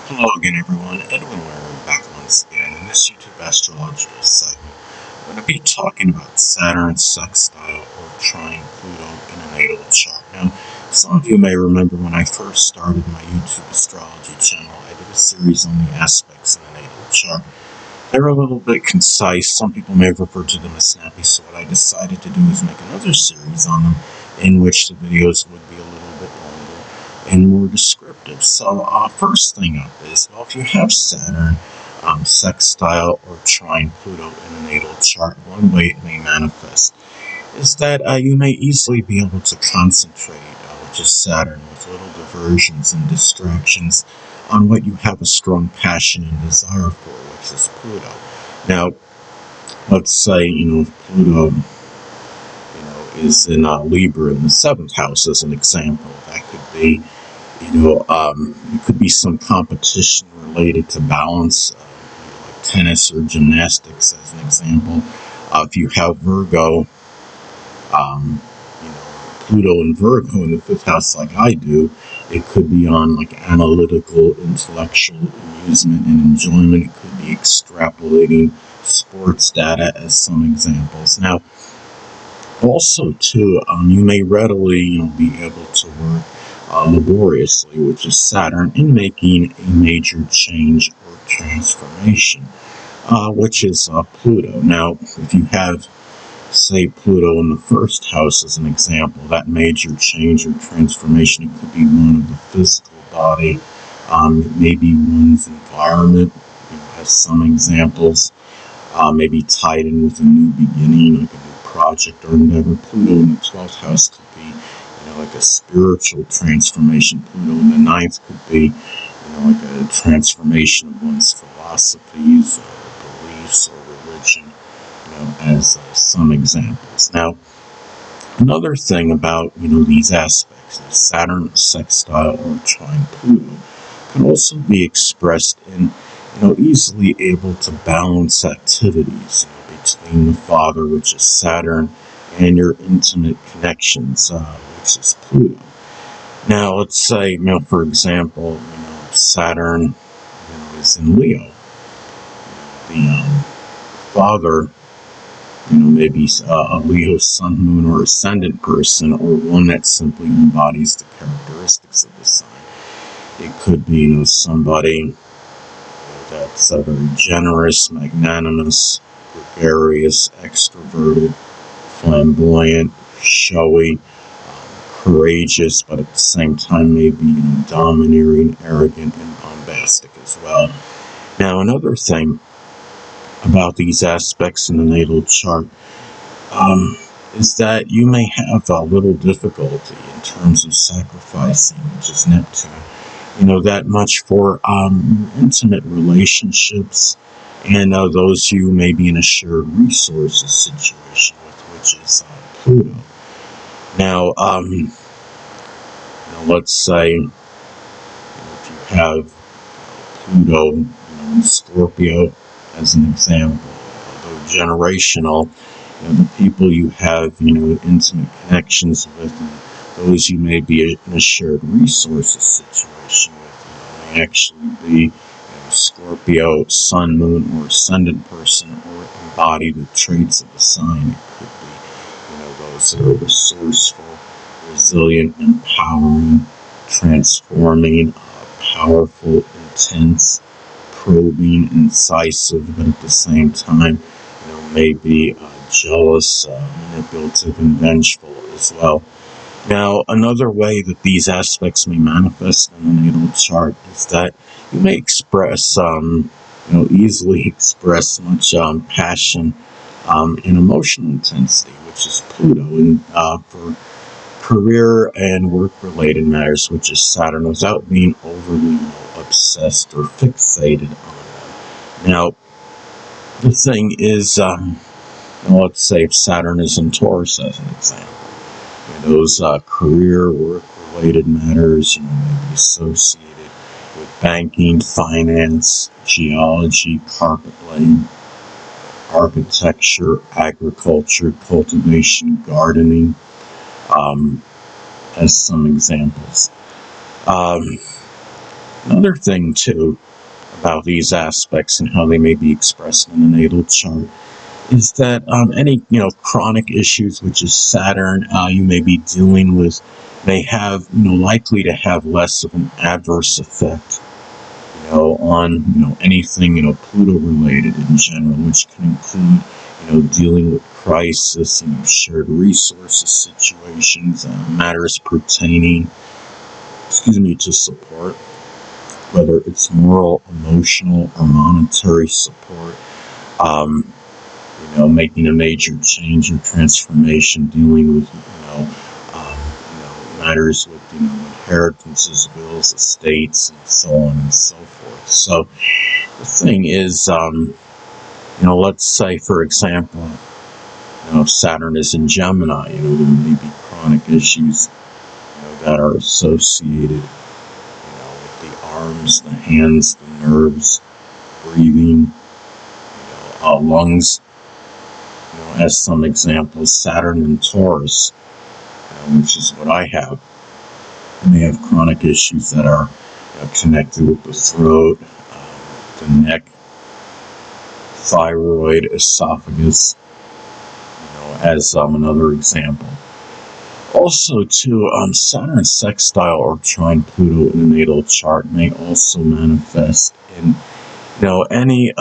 Hello again, everyone. Edwin Warren back once again in this YouTube astrological segment. I'm going to be talking about Saturn, Sextile, or Trine Pluto in a natal chart. Now, some of you may remember when I first started my YouTube astrology channel, I did a series on the aspects in a natal chart. They're a little bit concise. Some people may refer to them as snappy, so what I decided to do is make another series on them in which the videos would be a little bit longer and more descriptive. So first thing up is, well, if you have Saturn, Sextile, or Trine Pluto in a natal chart, one way it may manifest is that you may easily be able to concentrate, which is Saturn, with little diversions and distractions on what you have a strong passion and desire for, which is Pluto. Now, let's say, if Pluto, is in Libra in the 7th house as an example. That could be, it could be some competition related to balance, like tennis or gymnastics as an example. If you have Virgo, Pluto and Virgo in the 5th house like I do, it could be on like analytical, intellectual amusement and enjoyment. It could be extrapolating sports data as some examples. Now, also, too, you may readily be able to work laboriously, which is Saturn, in making a major change or transformation, which is Pluto. Now, if you have, say, Pluto in the 1st house as an example, that major change or transformation, it could be one of the physical body, maybe one's environment, as some examples, maybe tied in with a new beginning, like a new project or endeavor. Pluto in the 12th house could be, like a spiritual transformation. Pluto in the 9th could be, like a transformation of one's philosophies or beliefs or religion, as some examples. Now, another thing about, these aspects of Saturn, Sextile, or Trine Pluto can also be expressed in, easily able to balance activities between the father, which is Saturn, and your intimate connections, which is Pluto. Now, let's say, for example, Saturn, is in Leo. The father, maybe a Leo sun, moon, or ascendant person, or one that simply embodies the characteristics of the sign. It could be, somebody that's very generous, magnanimous, gregarious, extroverted, flamboyant, showy, courageous, but at the same time maybe domineering, arrogant, and bombastic as well. Now, another thing about these aspects in the natal chart is that you may have a little difficulty in terms of sacrificing, which is Neptune, that much for intimate relationships and those you may be in a shared resources situation with, which is Pluto. Now, let's say if you have Pluto, in Scorpio as an example, although generational, the people you have, intimate connections with, and those you may be in a shared resources situation with, may actually be Scorpio, sun, moon, or ascendant person, or embody the traits of the sign. It could be, those that are resourceful, resilient, empowering, transforming, powerful, intense, probing, incisive, but at the same time, maybe jealous, manipulative, and vengeful as well. Now, another way that these aspects may manifest in the natal chart is that you may express, easily express much passion and emotional intensity, which is Pluto, and for career and work-related matters, which is Saturn, without being overly obsessed or fixated on them. Now, the thing is, let's say if Saturn is in Taurus as an example, those career, work-related matters, may be associated with banking, finance, geology, carpet laying, architecture, agriculture, cultivation, gardening, as some examples. Another thing, too, about these aspects and how they may be expressed in the natal chart is that any chronic issues, which is Saturn, you may be dealing with, may have likely to have less of an adverse effect on anything Pluto related in general, which can include dealing with crisis, shared resources situations, matters pertaining to support, whether it's moral, emotional, or monetary support. Making a major change or transformation, dealing with matters with inheritances, wills, estates, and so on and so forth. So the thing is, let's say, for example, if Saturn is in Gemini, there may be chronic issues that are associated with the arms, the hands, the nerves, breathing, lungs. As some examples, Saturn in Taurus, which is what I have, may have chronic issues that are connected with the throat, the neck, thyroid, esophagus, as another example. Also, too, Saturn sextile or trine Pluto in the natal chart may also manifest in any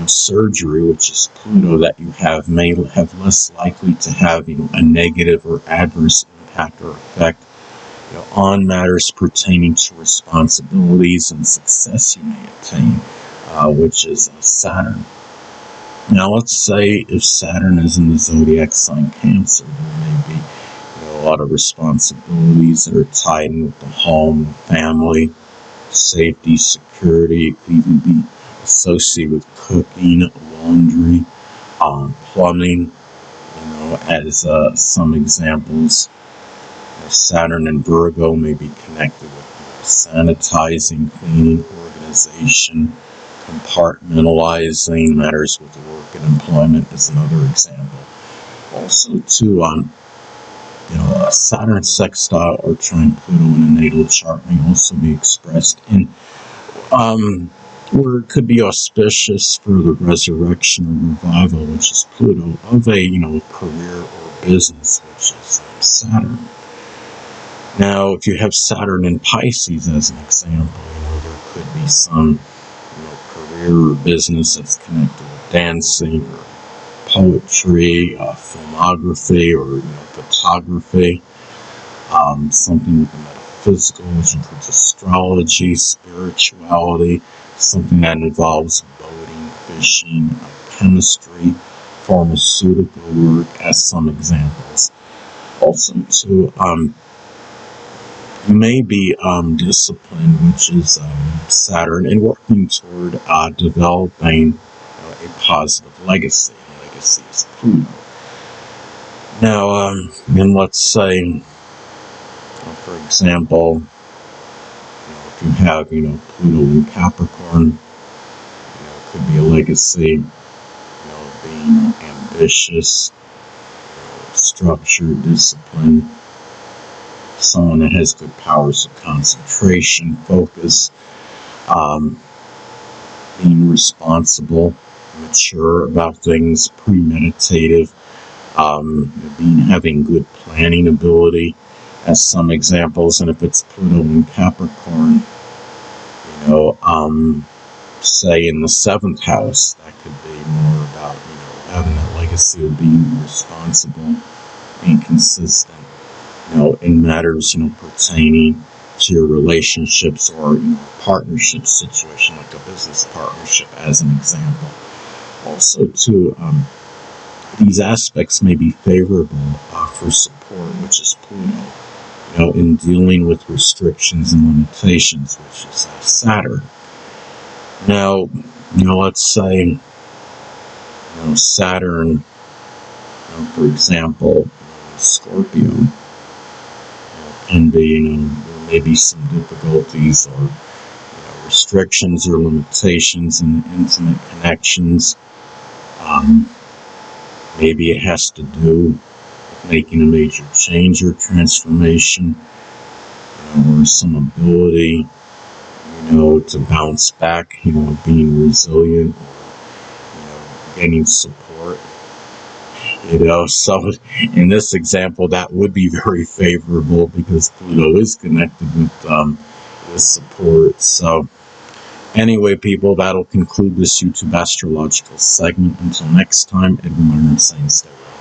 surgery, which is Pluto, that you have may have less likely to have a negative or adverse impact or effect on matters pertaining to responsibilities and success you may attain, which is Saturn. Now, let's say if Saturn is in the zodiac sign Cancer, there may be a lot of responsibilities that are tied in with the home, the family, safety, security. It could even be associated with cooking, laundry, plumbing, as some examples. Saturn and Virgo may be connected with sanitizing, cleaning, organization, compartmentalizing, matters with work and employment is another example. Also, too, Saturn sextile or trine Pluto in a natal chart may also be expressed in where it could be auspicious for the resurrection or revival, which is Pluto, of a career or business, which is Saturn. Now, if you have Saturn in Pisces as an example, there could be some career or business that's connected with dancing or poetry, filmography, or photography, something with the metaphysical, which includes astrology, spirituality, something that involves boating, fishing, chemistry, pharmaceutical work, as some examples. Also, too, you may be disciplined, which is Saturn, and working toward developing a positive legacy. Legacy is Pluto. Now, and let's say, for example, if you have, Pluto in Capricorn, it could be a legacy, being ambitious, structured, disciplined, someone that has good powers of concentration, focus, being responsible, mature about things, premeditative, having good planning ability, as some examples. And if it's Pluto in Capricorn, say in the 7th house, that could be more about, having that legacy of being responsible, being consistent, in matters, pertaining to your relationships or, partnership situation, like a business partnership, as an example. Also, too, these aspects may be favorable for support, which is Pluto, in dealing with restrictions and limitations, which is Saturn. Now, let's say, Saturn, for example, Scorpio, can be, there may be some difficulties or restrictions or limitations in intimate connections. Maybe it has to do with making a major change or transformation, or some ability, to bounce back, being resilient, getting support. So in this example, that would be very favorable because Pluto is connected with support. So anyway, people, that'll conclude this YouTube astrological segment. Until next time, Edwin Leonard saying stay well.